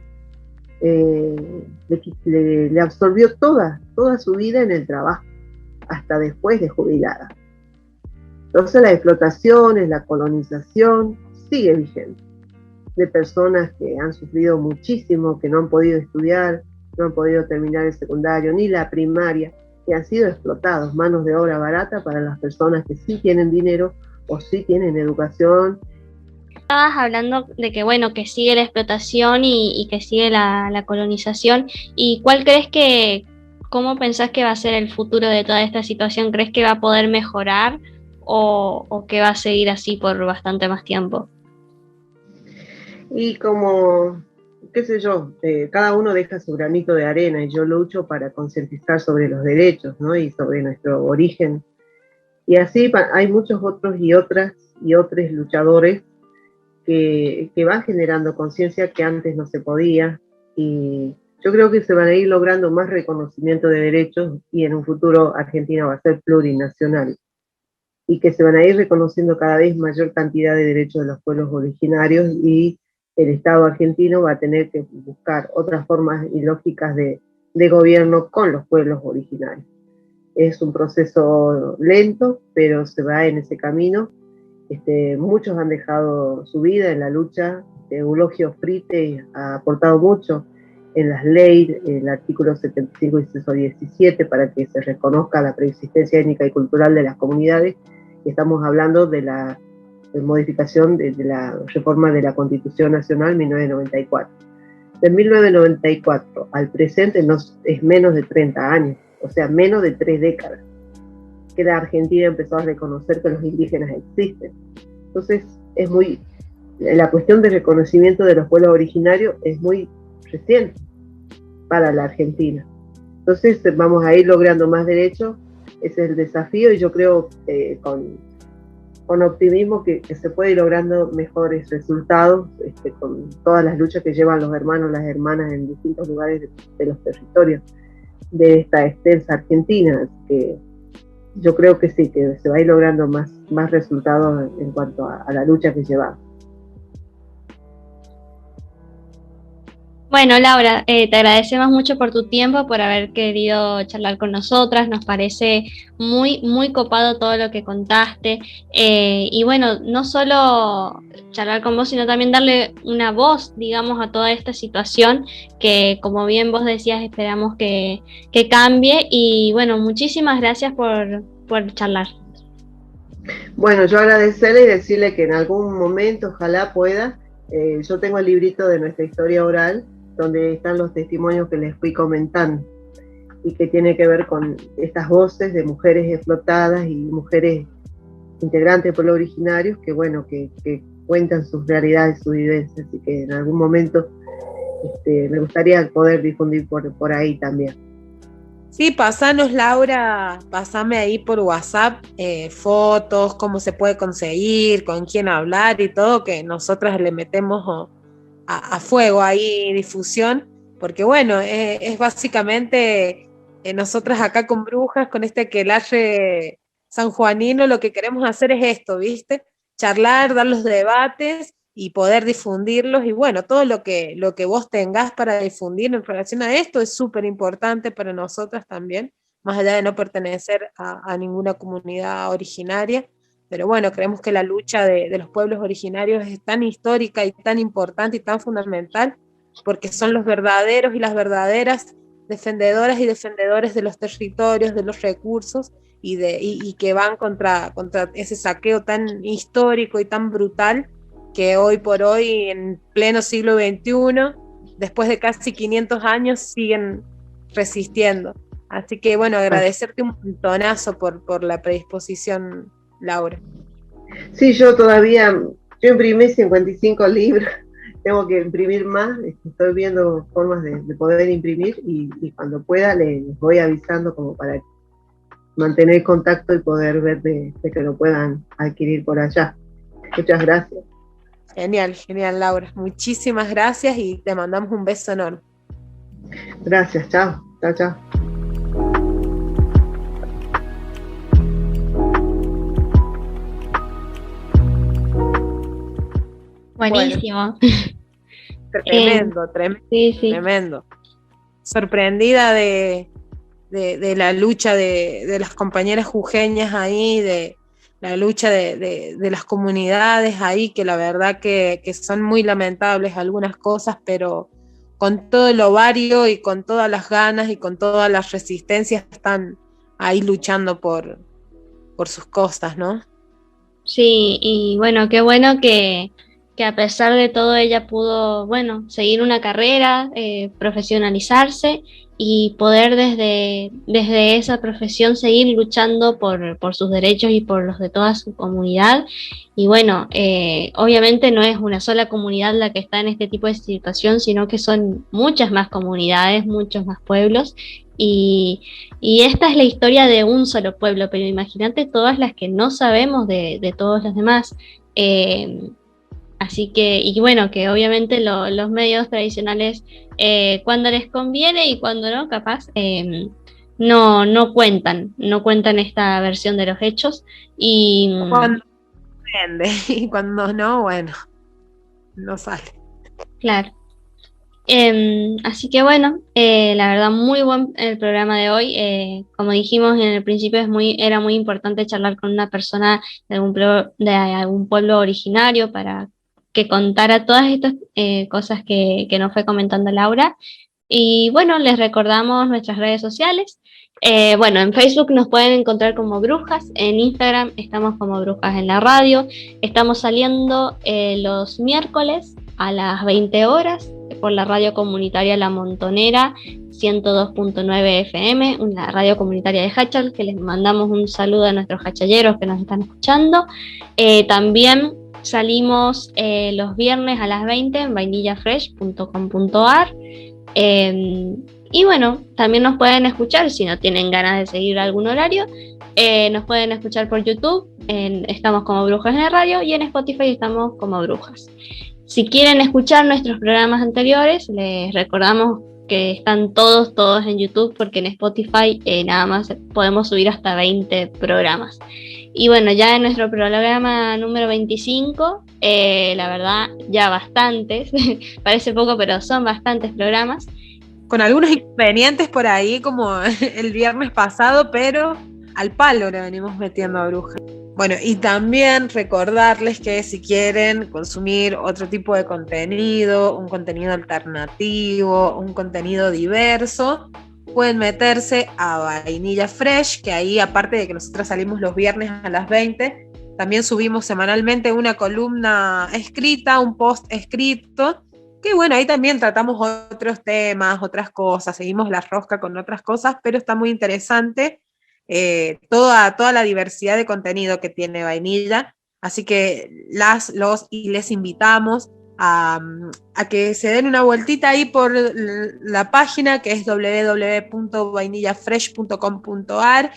le absorbió toda su vida en el trabajo, hasta después de jubilada. Entonces las explotaciones, la colonización sigue vigente, de personas que han sufrido muchísimo, que no han podido estudiar, no han podido terminar el secundario ni la primaria, que han sido explotados, manos de obra barata para las personas que sí tienen dinero o sí tienen educación Estabas hablando de que, bueno, que sigue la explotación y que sigue la colonización. ¿Y cómo pensás que va a ser el futuro de toda esta situación? ¿Crees que va a poder mejorar o que va a seguir así por bastante más tiempo? Y como, qué sé yo, cada uno deja su granito de arena y yo lucho para concientizar sobre los derechos, ¿no? Y sobre nuestro origen. Y así hay muchos otros y otras y otros luchadores que van generando conciencia que antes no se podía. Y yo creo que se van a ir logrando más reconocimiento de derechos y en un futuro Argentina va a ser plurinacional. Y que se van a ir reconociendo cada vez mayor cantidad de derechos de los pueblos originarios y el Estado argentino va a tener que buscar otras formas y lógicas de gobierno con los pueblos originarios. Es un proceso lento, pero se va en ese camino. Muchos han dejado su vida en la lucha. Eulogio Frite ha aportado mucho en las leyes, el artículo 75 y 117, para que se reconozca la preexistencia étnica y cultural de las comunidades. Estamos hablando de la modificación de la reforma de la Constitución Nacional 1994. De 1994 al presente es menos de 30 años, o sea, menos de 3 décadas, que la Argentina empezó a reconocer que los indígenas existen. Entonces, la cuestión de reconocimiento de los pueblos originarios es muy reciente para la Argentina. Entonces, vamos a ir logrando más derechos. Ese es el desafío y yo creo con optimismo que se puede ir logrando mejores resultados con todas las luchas que llevan los hermanos, las hermanas en distintos lugares de los territorios de esta extensa Argentina. Así que yo creo que sí, que se va a ir logrando más resultados en cuanto a la lucha que llevamos. Bueno, Laura, te agradecemos mucho por tu tiempo, por haber querido charlar con nosotras. Nos parece muy, muy copado todo lo que contaste. Y bueno, no solo charlar con vos, sino también darle una voz, digamos, a toda esta situación que, como bien vos decías, esperamos que cambie. Y bueno, muchísimas gracias por charlar. Bueno, yo agradecerle y decirle que en algún momento, ojalá pueda, yo tengo el librito de nuestra historia oral, donde están los testimonios que les fui comentando y que tiene que ver con estas voces de mujeres explotadas y mujeres integrantes de pueblos originarios que, bueno, que cuentan sus realidades, sus vivencias, así que en algún momento me gustaría poder difundir por ahí también. Sí, pasanos, Laura, pasame ahí por WhatsApp fotos, cómo se puede conseguir, con quién hablar y todo, que nosotras le metemos a fuego ahí difusión, porque bueno, es básicamente nosotras acá con Brujas, con este aquelarre sanjuanino, lo que queremos hacer es esto, ¿viste? Charlar, dar los debates y poder difundirlos, y bueno, todo lo que vos tengas para difundir en relación a esto es súper importante para nosotras también, más allá de no pertenecer a ninguna comunidad originaria. Pero bueno, creemos que la lucha de los pueblos originarios es tan histórica y tan importante y tan fundamental, porque son los verdaderos y las verdaderas defendedoras y defendedores de los territorios, de los recursos, y que van contra ese saqueo tan histórico y tan brutal que hoy por hoy, en pleno siglo XXI, después de casi 500 años, siguen resistiendo. Así que bueno, agradecerte un montonazo por la predisposición, Laura. Sí, yo imprimí 55 libros, tengo que imprimir más, estoy viendo formas de poder imprimir y cuando pueda les voy avisando como para mantener contacto y poder ver de que lo puedan adquirir por allá. Muchas gracias. Genial, Laura. Muchísimas gracias y te mandamos un beso enorme. Gracias, chao. Buenísimo. Tremendo, sí. Tremendo. Sorprendida de la lucha de las compañeras jujeñas ahí, de la lucha de las comunidades ahí, que la verdad que son muy lamentables algunas cosas, pero con todo el ovario y con todas las ganas y con todas las resistencias están ahí luchando por sus costas, ¿no? Sí, y bueno, qué bueno que que a pesar de todo ella pudo, bueno, seguir una carrera, profesionalizarse y poder desde esa profesión seguir luchando por sus derechos y por los de toda su comunidad. Y bueno, obviamente no es una sola comunidad la que está en este tipo de situación, sino que son muchas más comunidades, muchos más pueblos. Y esta es la historia de un solo pueblo, pero imagínate todas las que no sabemos de todos los demás. Así que, y bueno, que obviamente los medios tradicionales, cuando les conviene y cuando no, capaz, no cuentan esta versión de los hechos. Y Cuando vende, y cuando no, bueno, no sale. claro. Así que bueno, la verdad muy buen el programa de hoy. Como dijimos en el principio, era muy importante charlar con una persona de algún pueblo originario para que contara todas estas cosas que nos fue comentando Laura. Y bueno, les recordamos nuestras redes sociales. Bueno, en Facebook nos pueden encontrar como Brujas, en Instagram estamos como Brujas en la Radio. Estamos saliendo los miércoles a las 20 horas por la radio comunitaria La Montonera 102.9 FM, una radio comunitaria de Hachal, que les mandamos un saludo a nuestros hachalleros que nos están escuchando. También salimos los viernes a las 20 en vainillafresh.com.ar. Y bueno, también nos pueden escuchar si no tienen ganas de seguir algún horario. Nos pueden escuchar por YouTube, estamos como Brujas en la Radio, y en Spotify estamos como Brujas. Si quieren escuchar nuestros programas anteriores, les recordamos que están todos en YouTube, porque en Spotify nada más podemos subir hasta 20 programas. Y bueno, ya en nuestro programa número 25, la verdad, ya bastantes, parece poco, pero son bastantes programas. Con algunos inconvenientes por ahí, como el viernes pasado, pero al palo le venimos metiendo a Brujas. Bueno, y también recordarles que si quieren consumir otro tipo de contenido, un contenido alternativo, un contenido diverso, pueden meterse a Vainilla Fresh, que ahí, aparte de que nosotros salimos los viernes a las 20, también subimos semanalmente una columna escrita, un post escrito, que bueno, ahí también tratamos otros temas, otras cosas, seguimos la rosca con otras cosas, pero está muy interesante toda la diversidad de contenido que tiene Vainilla, así que los y les invitamos a que se den una vueltita ahí por la página, que es www.vainillafresh.com.ar,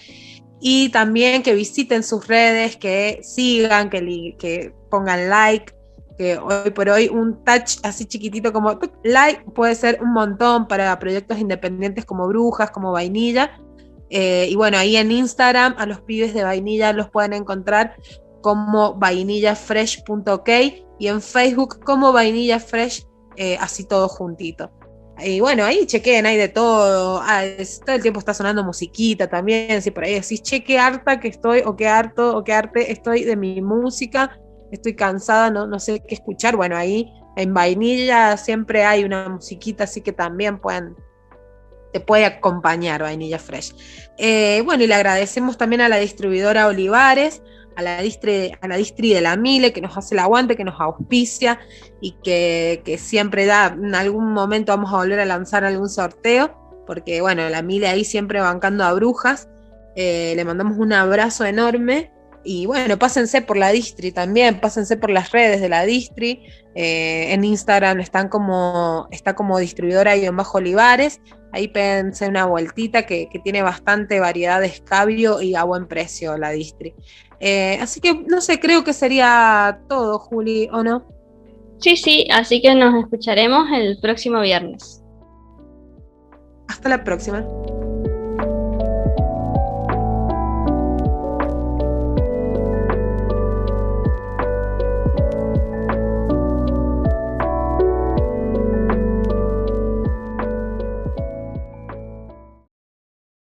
y también que visiten sus redes, que sigan, que pongan like, que hoy por hoy un touch así chiquitito como like puede ser un montón para proyectos independientes como Brujas, como Vainilla. Y bueno, ahí en Instagram a los pibes de Vainilla los pueden encontrar como vainillafresh.ok, y en Facebook como vainillafresh, así todo juntito. Y bueno, ahí chequen, hay de todo. Todo el tiempo está sonando musiquita también. Si por ahí decís, che, qué harta que estoy, o qué harto, o qué arte estoy de mi música, estoy cansada, no sé qué escuchar. Bueno, ahí en Vainilla siempre hay una musiquita, así que también te puede acompañar Vainilla Fresh. Bueno, y le agradecemos también a la distribuidora Olivares, a la distri de la Mile, que nos hace el aguante, que nos auspicia, y que siempre en algún momento vamos a volver a lanzar algún sorteo, porque bueno, la Mile ahí siempre bancando a Brujas. Le mandamos un abrazo enorme. Y bueno, pásense por la distri también, pásense por las redes de la distri. En Instagram está como distribuidora-Olivares. Ahí pédense una vueltita, que tiene bastante variedad de escabio y a buen precio la distri. Así que no sé, creo que sería todo, Juli, ¿o no? Sí, así que nos escucharemos el próximo viernes. Hasta la próxima.